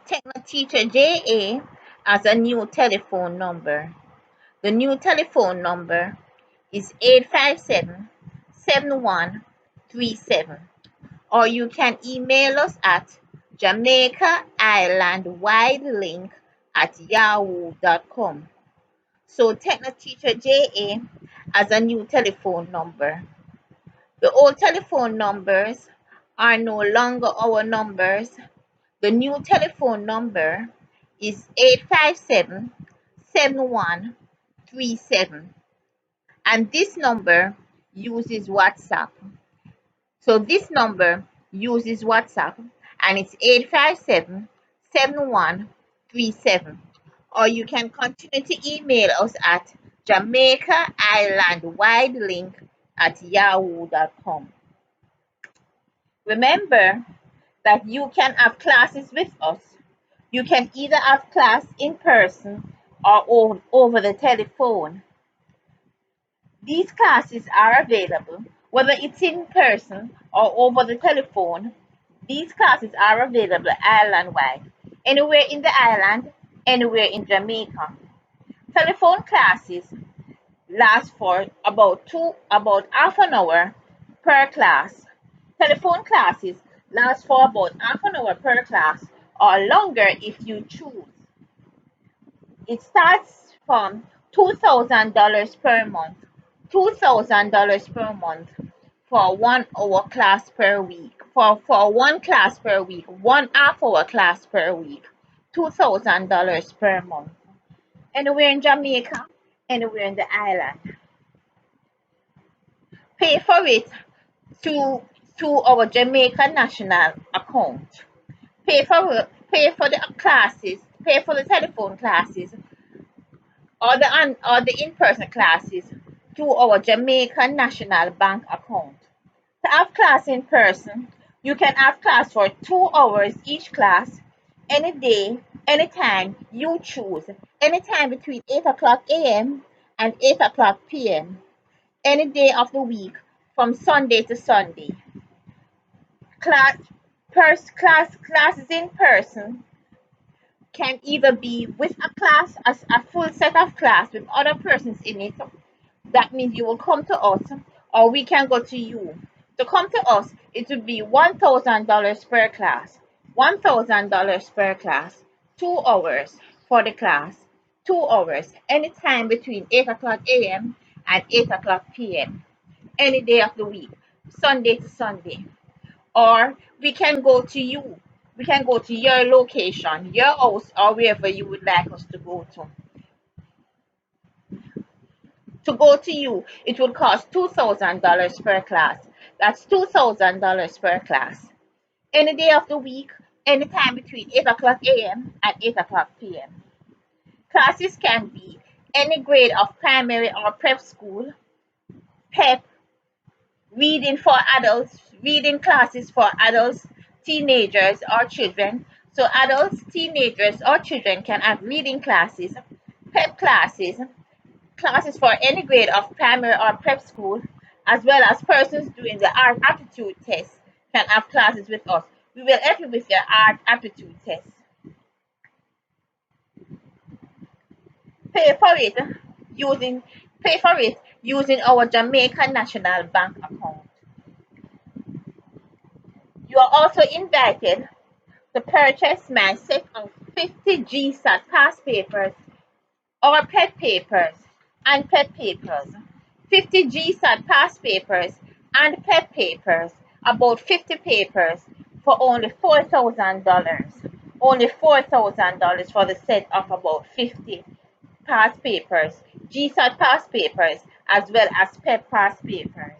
Techno Teacher JA has a new telephone number. The new telephone number is 857-7137, or you can email us at jamaicaislandwidelink@yahoo.com. So Techno Teacher JA has a new telephone number. The old telephone numbers are no longer our numbers. The new telephone number is 857-7137, and this number uses WhatsApp. So this number uses WhatsApp, and it's 857-7137. Or you can continue to email us at jamaicaislandwidelink@yahoo.com. Remember that you can have classes with us. You can either have class in person or over the telephone. These classes are available whether it's in person or over the telephone. These classes are available island-wide, anywhere in the island, anywhere in Jamaica. Telephone classes last for about half an hour per class. Telephone classes last for about half an hour per class or longer if you choose. It starts from $2,000 per month. $2,000 per month for 1 hour class per week. For one class per week, 1 half hour class per week. $2,000 per month. Anywhere in Jamaica, anywhere in the island. Pay for it to our Jamaica national account. Pay for the classes, pay for the telephone classes or the in-person classes to our Jamaica National Bank account. To have class in person, you can have class for 2 hours each class, any day, anytime you choose, anytime between 8 o'clock a.m. and 8 o'clock p.m., any day of the week from Sunday to Sunday. Classes in person can either be with a class, as a full set of class with other persons in it. That means you will come to us, or we can go to you. To come to us, it would be $1,000 per class. $1,000 per class. 2 hours for the class. 2 hours, anytime between 8 o'clock a.m. and 8 o'clock p.m. Any day of the week, Sunday to Sunday. Or we can go to you. We can go to your location, your house, or wherever you would like us to go to. To go to you, it would cost $2,000 per class. That's $2,000 per class. Any day of the week, anytime between 8 o'clock a.m. and 8 o'clock p.m. Classes can be any grade of primary or prep school, PEP, reading for adults, reading classes for adults, teenagers, or children. So adults, teenagers, or children can have reading classes, PEP classes for any grade of primary or prep school, as well as persons doing the art aptitude test can have classes with us. We will help you with your art aptitude test. Pay for it using Pay for it using our Jamaica National Bank account. You are also invited to purchase my set of 50 GSAT past papers or PET papers and PET papers. 50 GSAT past papers and PET papers, about 50 papers for only $4,000. Only $4,000 for the set of about 50 past papers, GSAT past papers, as well as PET past papers.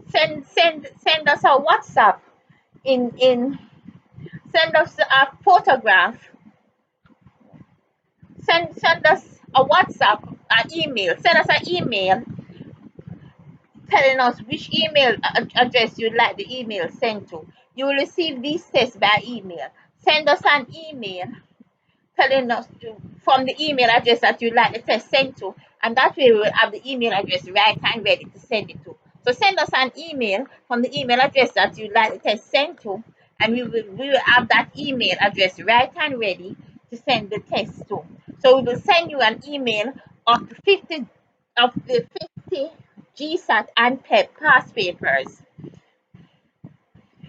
Send us a WhatsApp in send us a photograph. Send us a WhatsApp, an email. Send us an email telling us which email address you'd like the email sent to. You will receive these tests by email. Send us an email telling us from the email address that you'd like the test sent to, and that way we will have the email address right and ready to send it to. So send us an email from the email address that you'd like the test sent to, and we will have that email address right and ready to send the test to. So we will send you an email of the 50 GSAT and PEP past papers.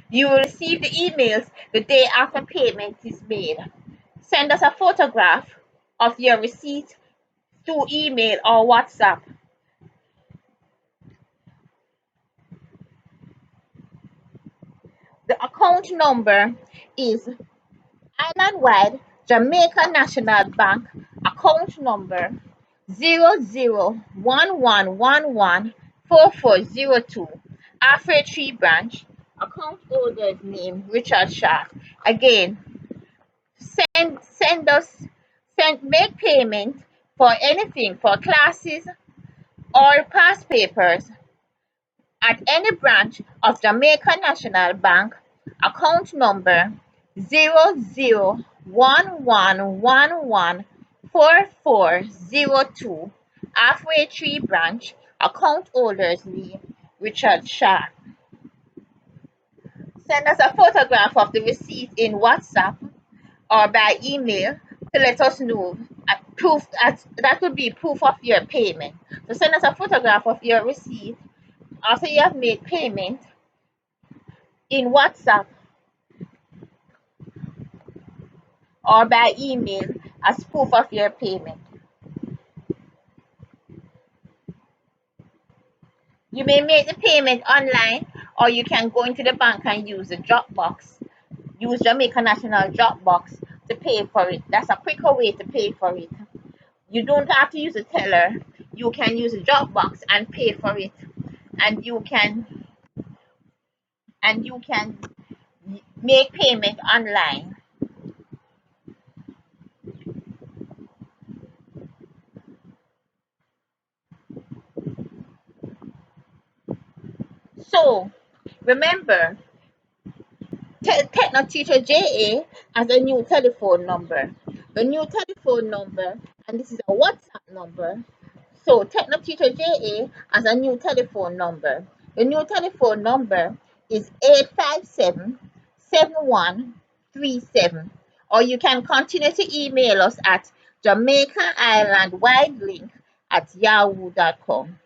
You will receive the emails the day after payment is made. Send us a photograph of your receipt through email or WhatsApp. The account number is Island-wide Jamaica National Bank account number 0011114402, Afro Tree Branch. Account holder's name Richard Shaw. Again, make payment for anything, for classes or past papers at any branch of Jamaica National Bank, account number 0011114402, Halfway Tree Branch, account holder's name Richard Shaw. Send us a photograph of the receipt in WhatsApp or by email to let us know proof that would be proof of your payment. So send us a photograph of your receipt after you have made payment in WhatsApp or by email as proof of your payment. You may make the payment online, or you can go into the bank and use the Dropbox. Use Jamaica National Dropbox to pay for it. That's a quicker way to pay for it. You don't have to use a teller. You can use a Dropbox and pay for it, and you can make payment online. So remember, Techno Teacher JA has a new telephone number. The new telephone number, and this is a WhatsApp number. So Techno Teacher JA has a new telephone number. The new telephone number is 857-7137. Or you can continue to email us at Jamaica Island Wide Link at yahoo.com.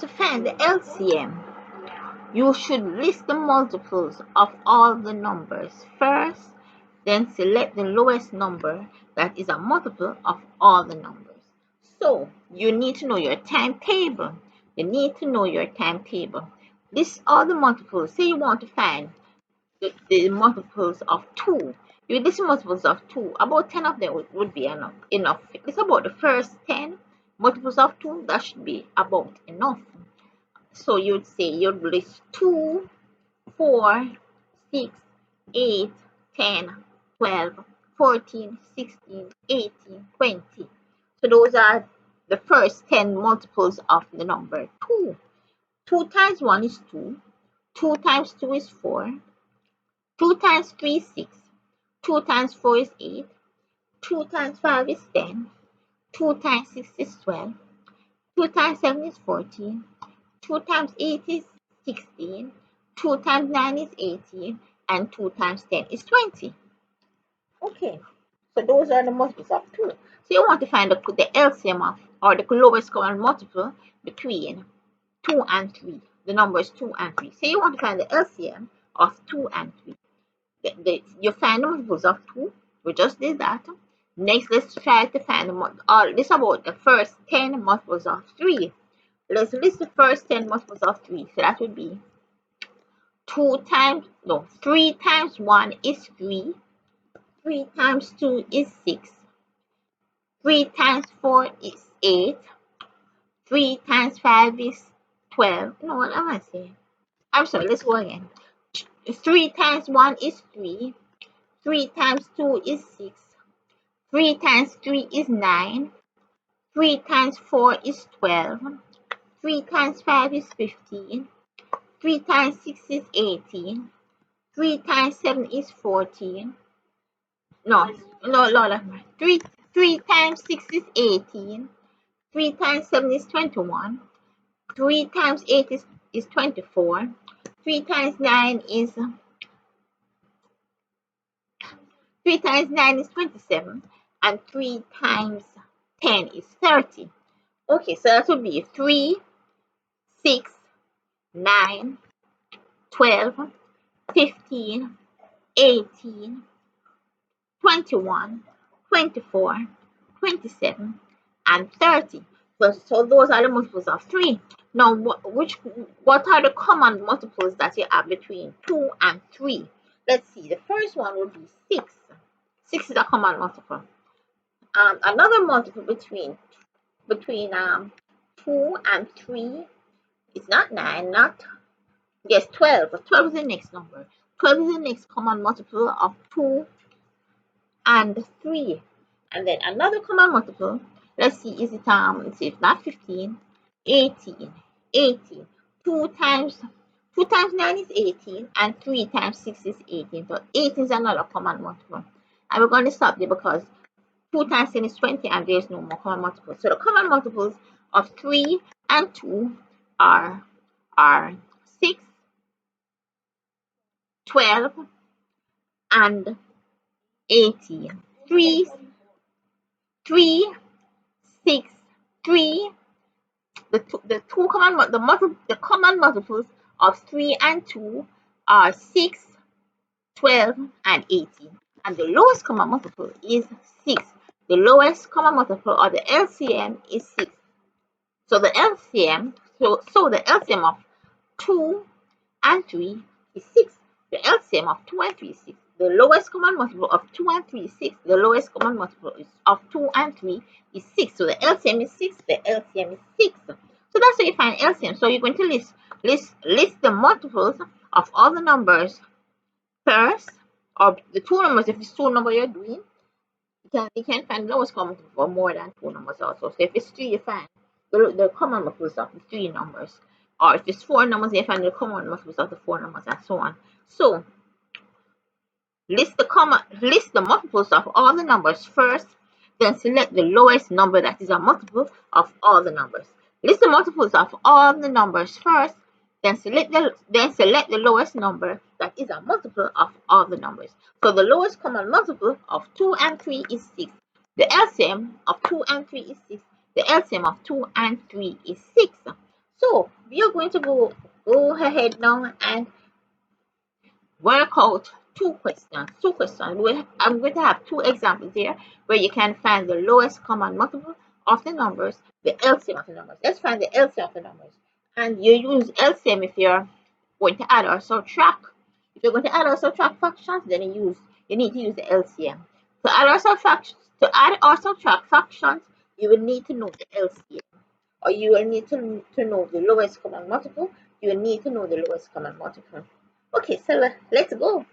To find the LCM, you should list the multiples of all the numbers first, then select the lowest number that is a multiple of all the numbers. So you need to know your timetable. You need to know your timetable. List all the multiples. Say you want to find the multiples of 2. You list the multiples of 2. About 10 of them would be enough. It's about the first 10 multiples of 2. That should be about enough. So you'd say you'd list 2, 4, 6, 8, 10, 12, 14, 16, 18, 20. So those are the first 10 multiples of the number 2. 2 times 1 is 2. 2 times 2 is 4. 2 times 3 is 6. 2 times 4 is 8. 2 times 5 is 10. 2 times 6 is 12. 2 times 7 is 14. 2 times 8 is 16. 2 times 9 is 18. And 2 times 10 is 20. Okay, so those are the multiples of 2. So you want to find the LCM of, or the lowest common multiple between 2 and 3. The numbers 2 and 3. So you want to find the LCM of 2 and 3. You find the multiples of 2. We just did that. Next, let's try to find this about the first 10 multiples of 3. Let's list the first 10 multiples of 3. So that would be 3 times 1 is 3. 3 times 2 is 6. 3 times 4 is 8. 3 times 5 is 12. No, what am I saying? I'm sorry, let's go again. 3 times 1 is 3. 3 times 2 is 6. 3 times 3 is 9. 3 times 4 is 12. 3 times 5 is 15. 3 times 6 is 18. 3 times 7 is 14. No, Lola. 3 times 6 is 18. 3 times 7 is 21. 3 times 8 is 24. 3 times 9 is 27. And 3 times 10 is 30. Okay, so that would be 3, 6, 9, 12, 15, 18, 21, 24, 27, and 30. So those are the multiples of 3. Now, what are the common multiples that you have between 2 and 3? Let's see. The first one would be 6. 6 is a common multiple. Another multiple between 2 and 3 is not 9, not, yes, 12. But 12 is the next number. 12 is the next common multiple of 2 and 3. And then another common multiple, let's see, is it it's not 15, 18, 18. 2 times 9 is 18, and 3 times 6 is 18. So 18 is another common multiple. And we're going to stop there because 2 times 10 is 20, and there's no more common multiples. So the common multiples of 3 and 2 are 6, 12, and 18. 3, 6, 3. The common multiples of 3 and 2 are 6, 12, and 18. And the lowest common multiple is 6. The lowest common multiple, or the LCM, is 6. So the LCM of 2 and 3 is 6. The LCM of 2 and 3 is 6. The lowest common multiple of 2 and 3 is 6. The lowest common multiple of 2 and 3 is 6. So the LCM is 6. The LCM is 6. So that's how you find LCM. So you're going to list the multiples of all the numbers first, or the two numbers. If it's two numbers you're doing, you can find the lowest common multiple for more than two numbers also. So if it's 3, you find the common multiples of the 3 numbers. Or if it's 4 numbers, you find the common multiples of the 4 numbers, and so on. So list the multiples of all the numbers first, then select the lowest number that is a multiple of all the numbers. List the multiples of all the numbers first, then select the lowest number that is a multiple of all the numbers. So the lowest common multiple of 2 and 3 is 6. The LCM of 2 and 3 is 6. The LCM of 2 and 3 is 6. So we are going to go ahead now and work out two questions. Two questions. I'm going to have two examples here where you can find the lowest common multiple of the numbers, the LCM of the numbers. Let's find the LCM of the numbers. And you use LCM if you're going to add or subtract. If you're going to add or subtract fractions, then you need to use the LCM. To add or subtract fractions, you will need to know the LCM. Or you will need to know the lowest common multiple. You will need to know the lowest common multiple. Okay, so let's go.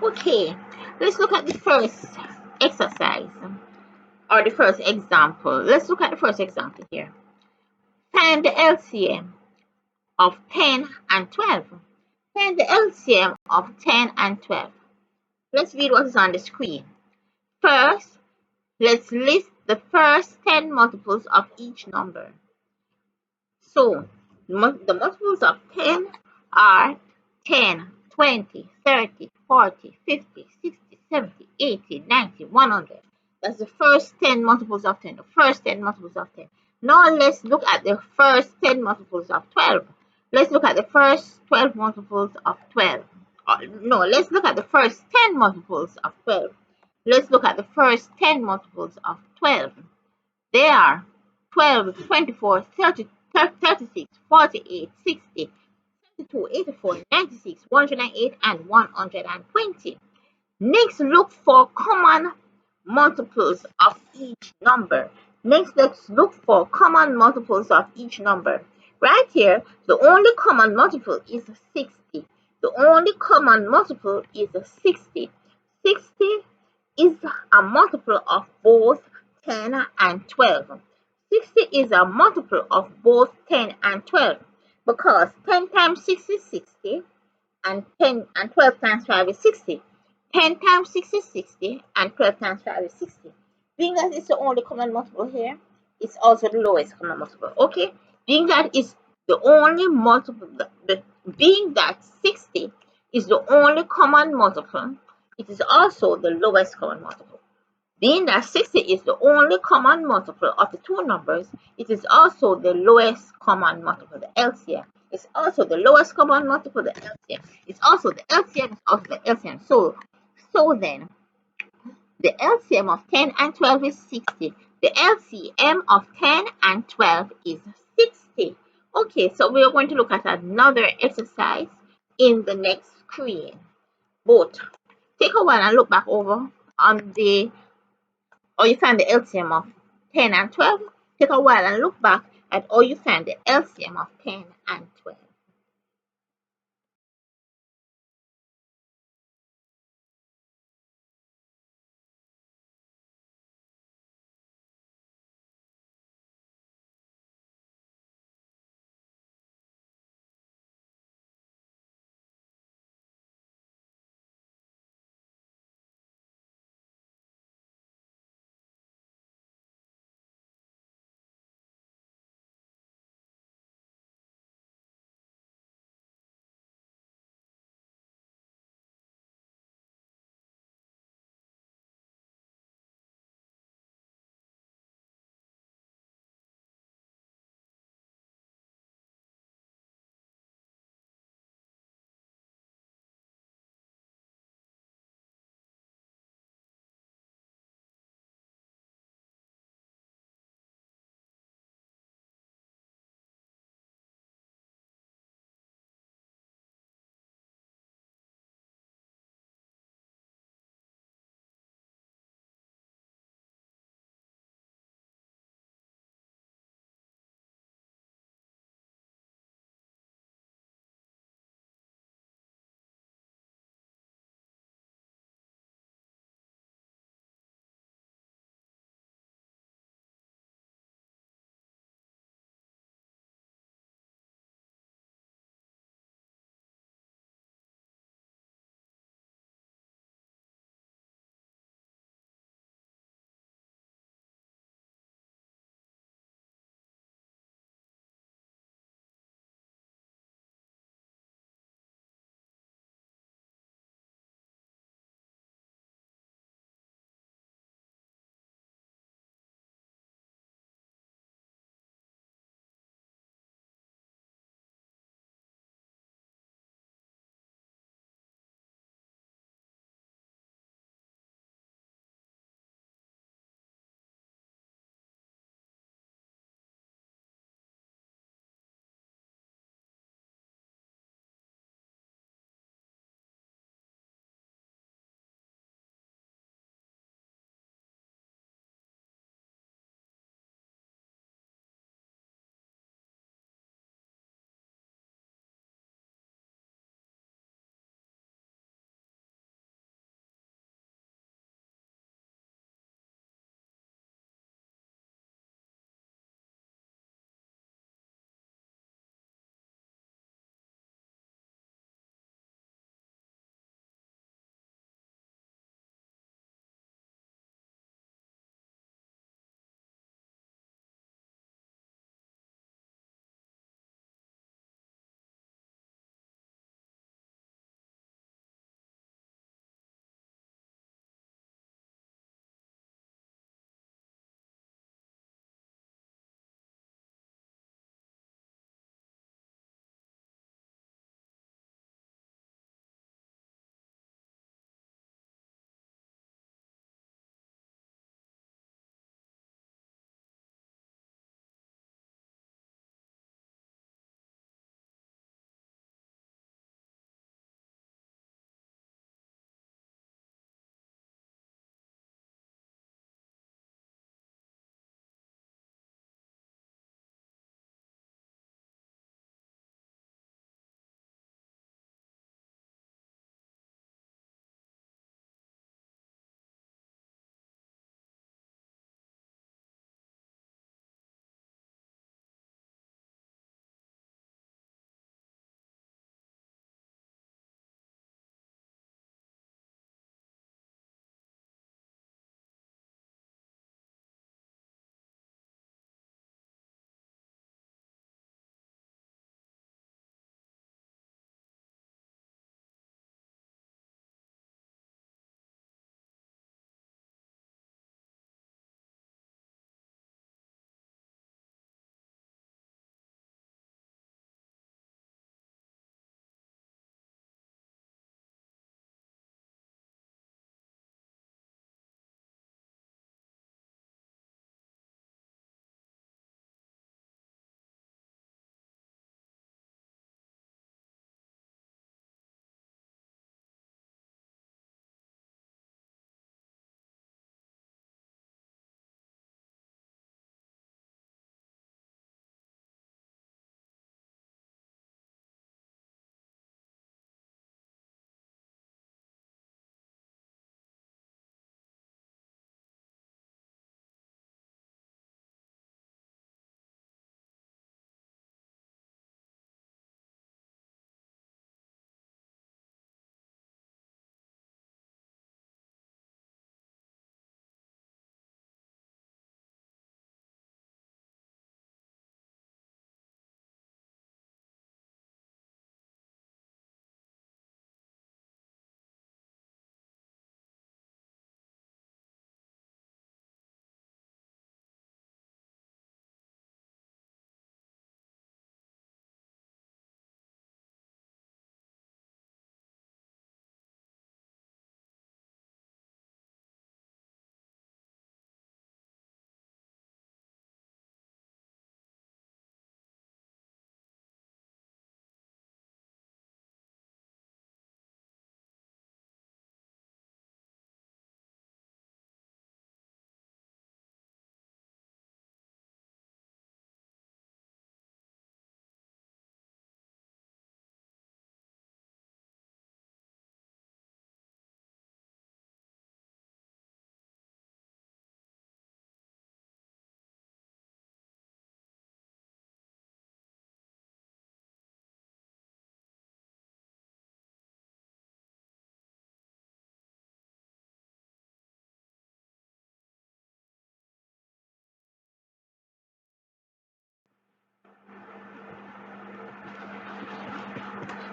Okay, let's look at the first exercise or the first example. Let's look at the first example here. Find the LCM of 10 and 12. Find the LCM of 10 and 12. Let's read what is on the screen. First, let's list the first 10 multiples of each number. So, the multiples of 10 are 10, 20, 30, 40, 50, 60, 70, 80, 90, 100. That's the first 10 multiples of 10. The first 10 multiples of 10. Now let's look at the first 10 multiples of 12. Let's look at the first 12 multiples of 12. No, let's look at the first 10 multiples of 12. Let's look at the first 10 multiples of 12. They are 12, 24, 30, 36, 48, 60, 72, 84, 96, 108, and 120. Next, look for common multiples of each number. Next, let's look for common multiples of each number. Right here, the only common multiple is 60. The only common multiple is 60. 60 is a multiple of both 10 and 12. 60 is a multiple of both 10 and 12 because 10 times 6 is 60 and 10 and 12 times 5 is 60. 10 times 6 is 60 and 12 times 5 is 60. Being that it's the only common multiple here, it's also the lowest common multiple. Okay? Being that is the only multiple, being that 60 is the only common multiple, it is also the lowest common multiple. Being that 60 is the only common multiple of the two numbers, it is also the lowest common multiple, the LCM. It's also the lowest common multiple, the LCM. It's also the LCM, it's also the LCM. So then, the LCM of 10 and 12 is 60. The LCM of 10 and 12 is 60. Okay, so we are going to look at another exercise in the next screen. Both. Take a while and look back over on the or you find the LCM of 10 and 12, take a while and look back at or you find the LCM of 10 and 12.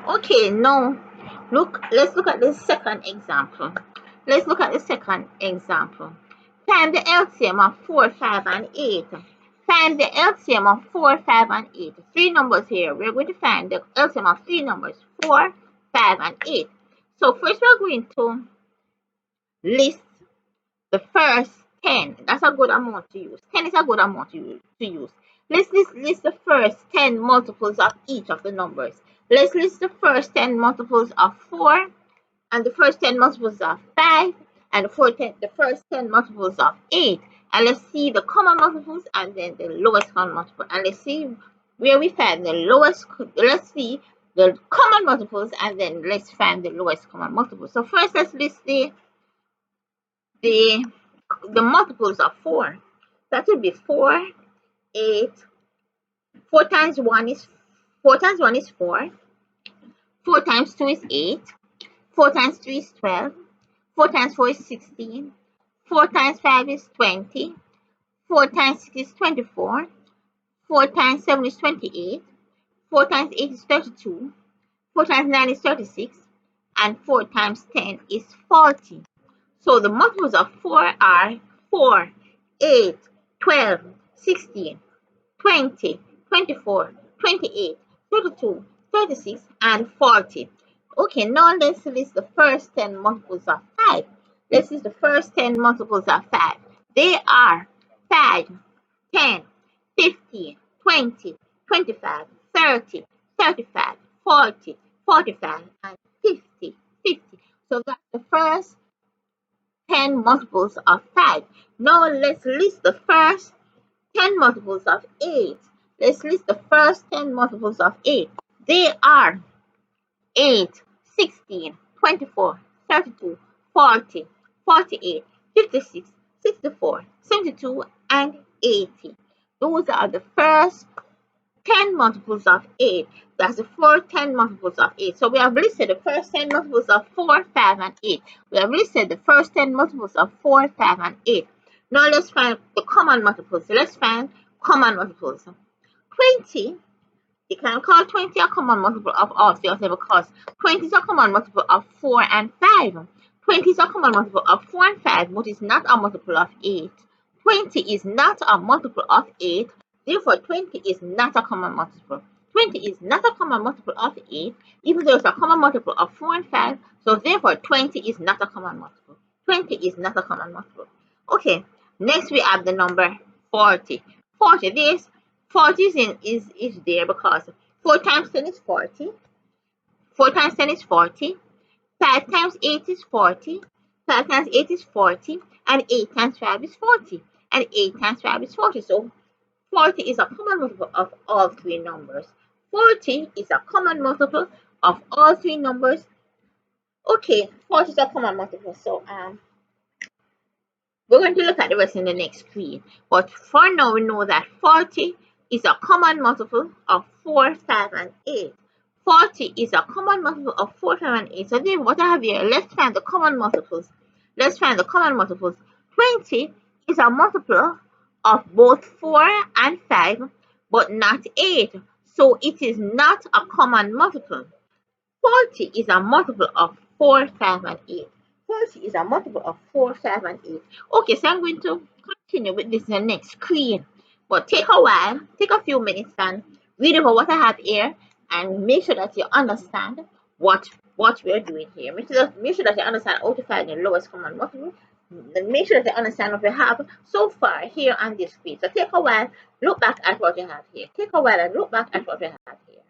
Okay, now let's look at the second example. Let's look at the second example. Find the LCM of 4, 5, and 8. Find the LCM of 4, 5, and 8. Three numbers here. We're going to find the LCM of three numbers, 4, 5, and 8. So first we're going to list the first 10. That's a good amount to use. 10 is a good amount to use. Let's list the first 10 multiples of each of the numbers. Let's list the first 10 multiples of 4, and the first 10 multiples of 5, and the first 10 multiples of 8. And let's see the common multiples and then the lowest common multiple. And let's see where we find the lowest, let's see the common multiples and then let's find the lowest common multiple. So first let's list the multiples of 4. That would be 4, 8, 4 times 1 is 4 times 1 is 4, 4 times 2 is 8, 4 times 3 is 12, 4 times 4 is 16, 4 times 5 is 20, 4 times 6 is 24, 4 times 7 is 28, 4 times 8 is 32, 4 times 9 is 36, and 4 times 10 is 40. So the multiples of 4 are 4, 8, 12, 16, 20, 24, 28, 32, 36, and 40. Okay, now let's list the first 10 multiples of 5. Let's list the first 10 multiples of 5. They are 5, 10, 15, 20, 25, 30, 35, 40, 45, and 50, 50. So that's the first 10 multiples of 5. Now let's list the first 10 multiples of 8. Let's list the first 10 multiples of 8. They are 8, 16, 24, 32, 40, 48, 56, 64, 72, and 80. Those are the first 10 multiples of 8. That's the first 10 multiples of 8. So we have listed the first 10 multiples of 4, 5, and 8. We have listed the first 10 multiples of 4, 5, and 8. Now let's find the common multiples. Let's find common multiples. 20, you can call 20 a common multiple of all three of them because 20 is a common multiple of 4 and 5. 20 is a common multiple of 4 and 5, but is not a multiple of 8. 20 is not a multiple of 8, therefore 20 is not a common multiple. 20 is not a common multiple of 8, even though it's a common multiple of 4 and 5, so therefore 20 is not a common multiple. 20 is not a common multiple. Okay, next we have the number 40. 40, this 40 is there because 4 times 10 is 40, 4 times 10 is 40, 5 times 8 is 40, 5 times 8 is 40, and 8 times 5 is 40, and 8 times 5 is 40. So 40 is a common multiple of all three numbers. 40 is a common multiple of all three numbers. Okay, 40 is a common multiple. So we're going to look at the rest in the next screen. But for now, we know that 40 is a common multiple of 4, 5, and 8. 40 is a common multiple of 4, 5, and 8. So then what I have here, let's find the common multiples. Let's find the common multiples. 20 is a multiple of both 4 and 5, but not 8. So it is not a common multiple. 40 is a multiple of 4, 5, and 8. 40 is a multiple of 4, 5, and 8. Okay, so I'm going to continue with this in the next screen. But take a while, take a few minutes and read over what I have here and make sure that you understand what we're doing here. Make sure that you understand how to find the lowest common multiple. Make sure that you understand what we have so far here on this screen. So take a while, look back at what you have here. Take a while and look back at what we have here.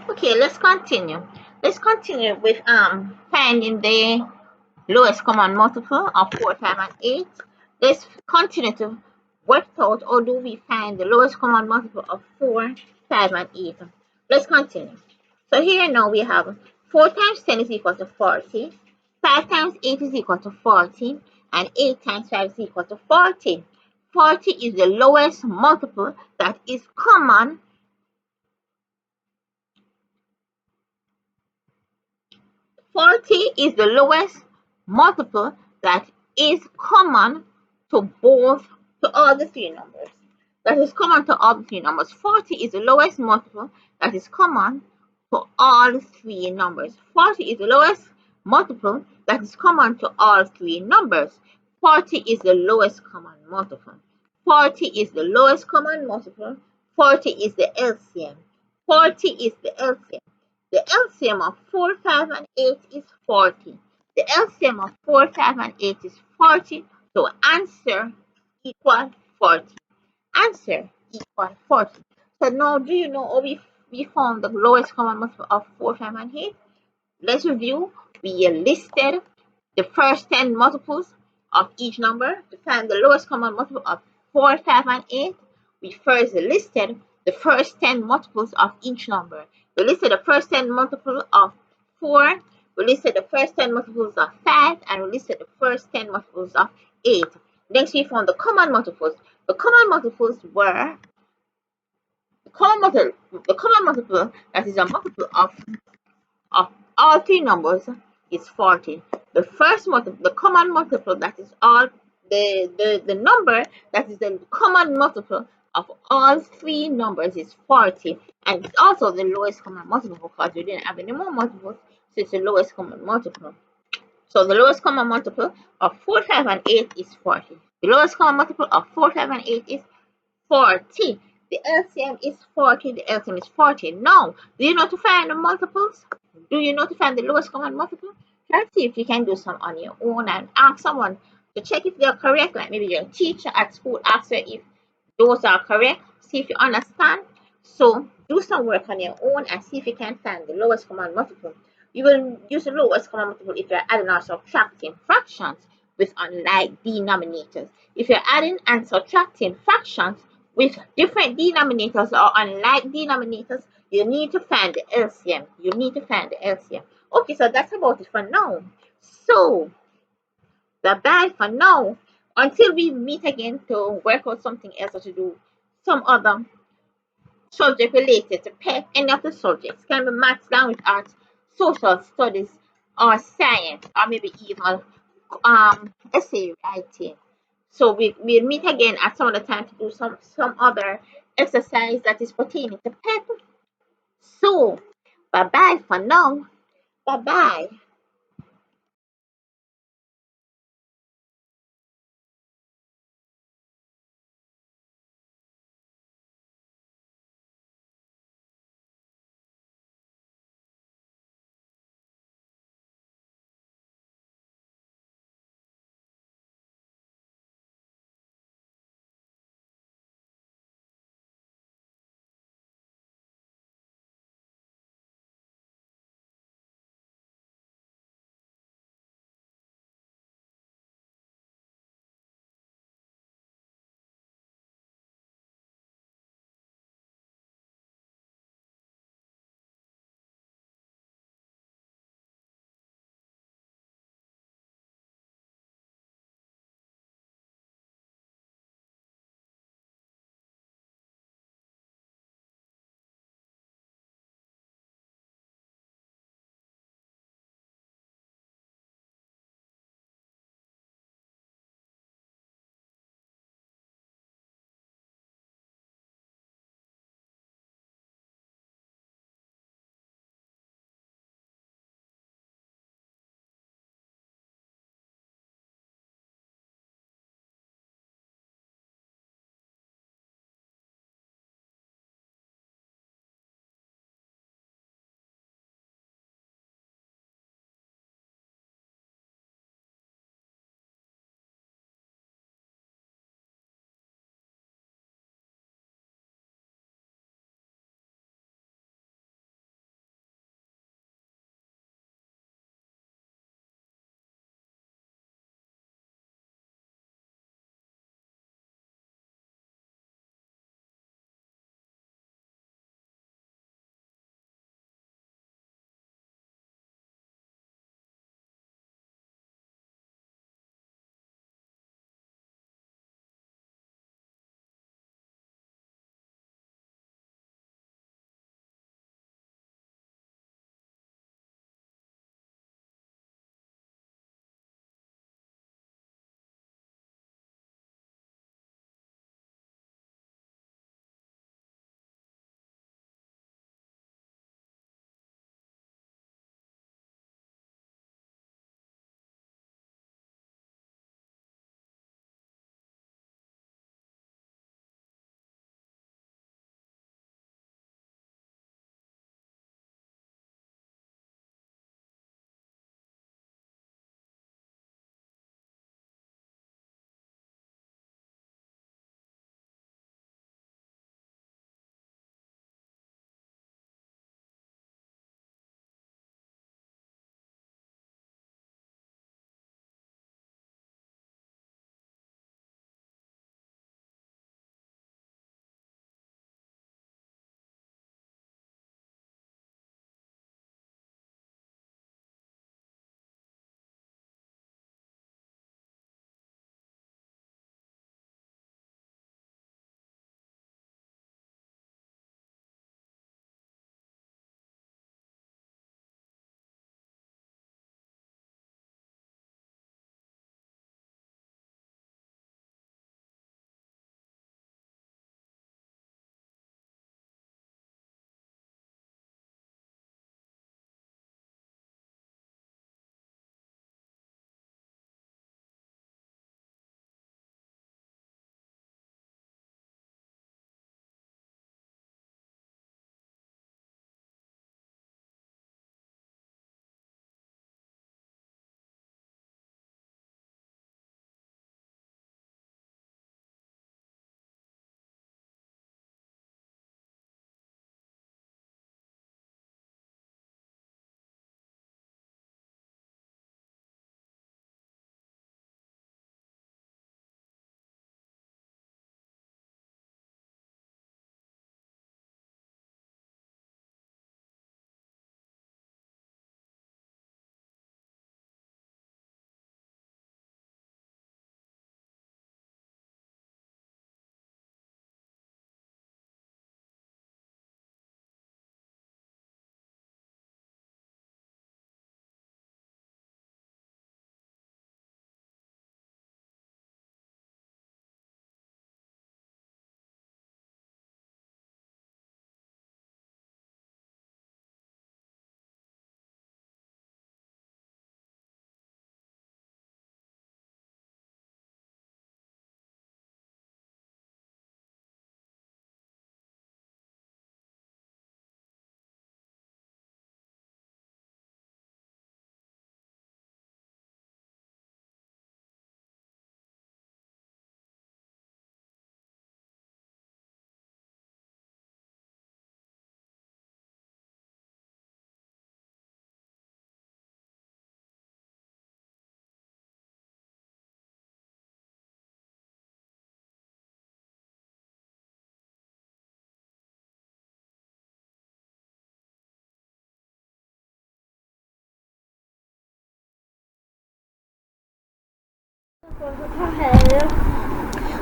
Okay, let's continue. Let's continue with finding the lowest common multiple of 4, 5, and 8. Let's continue to work out how do we find the lowest common multiple of 4, 5, and 8. Let's continue. So here now we have 4 times 10 is equal to 40, 5 times 8 is equal to 40, and 8 times 5 is equal to 40. 40 is the lowest multiple that is common. 40 is the lowest multiple that is common to both, to all the three numbers. That is common to all the three numbers. 40 is the lowest multiple that is common to all three numbers. 40 is the lowest multiple that is common to all three numbers. 40 is the lowest common multiple. 40 is the lowest common multiple. 40 is the LCM. 40 is the LCM. The LCM of 4, 5, and 8 is 40. The LCM of 4, 5, and 8 is 40. So answer equal 40. Answer equal 40. So now do you know how we found the lowest common multiple of 4, 5, and 8? Let's review. We listed the first 10 multiples of each number to find the lowest common multiple of 4, 5, and 8. We first listed the first 10 multiples of each number. We listed the first 10 multiples of 4, we listed the first 10 multiples of 5, and we listed the first 10 multiples of 8. Next, we found the common multiples. The common multiples were the common multiple that is a multiple of all three numbers is 40. The first multiple, the common multiple that is all the number that is the common multiple of all three numbers is 40, and it's also the lowest common multiple because we didn't have any more multiples, so it's the lowest common multiple. So the lowest common multiple of 4, 5, and 8 is 40. The lowest common multiple of 4, 5, and 8 is 40. The LCM is 40. The LCM is 40. Now, do you know to find the multiples? Do you know to find the lowest common multiple? Try to see if you can do some on your own and ask someone to check if they're correct. Like maybe your teacher at school asks her if those are correct. See if you understand. So do some work on your own and see if you can find the lowest common multiple. You will use the lowest common multiple if you're adding or subtracting fractions with unlike denominators. If you're adding and subtracting fractions with different denominators or unlike denominators, you need to find the LCM. You need to find the LCM. Okay, so that's about it for now. So, bye-bye for now. Until we meet again to work out something else or to do some other subject related to pick any of the subjects. Can be maths, language arts, social studies, or science, or maybe even essay writing. So we'll meet again at some other time to do some other exercise that is pertaining to pep. So bye bye for now. Bye bye.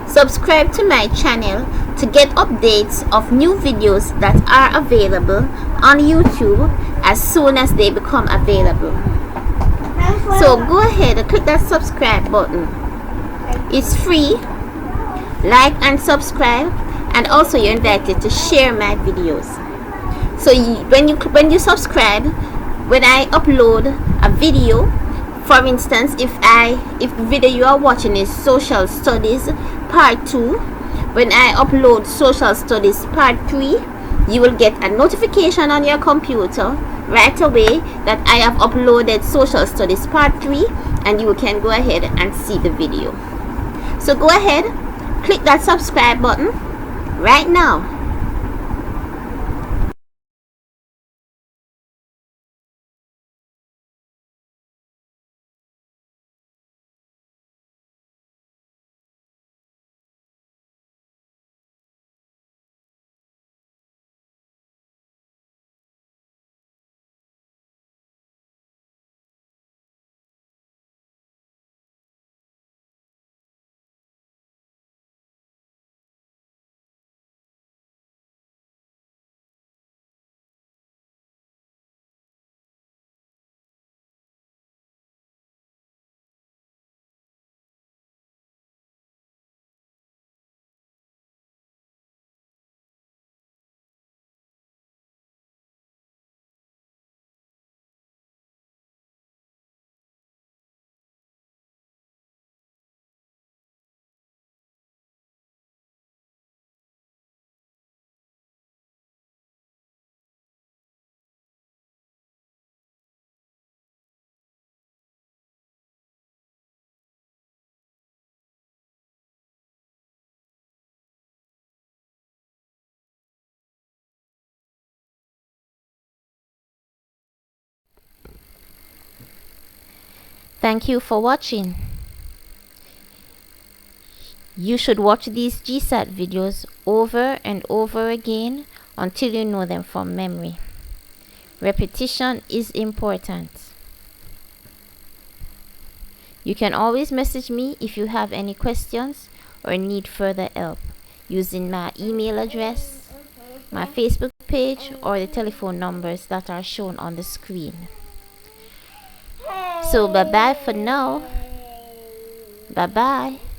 Subscribe to my channel to get updates of new videos that are available on YouTube as soon as they become available. So go ahead and click that subscribe button. It's free. Like and subscribe, and also you're invited to share my videos. So when you subscribe, when I upload a video, for instance, if the video you are watching is social studies part 2, when I upload social studies part 3, you will get a notification on your computer right away that I have uploaded social studies part 3, and you can go ahead and see the video. So go ahead, click that subscribe button right now. Thank you for watching. You should watch these GSAT videos over and over again until you know them from memory. Repetition is important. You can always message me if you have any questions or need further help using my email address, my Facebook page, or the telephone numbers that are shown on the screen. So bye bye for now. Bye bye.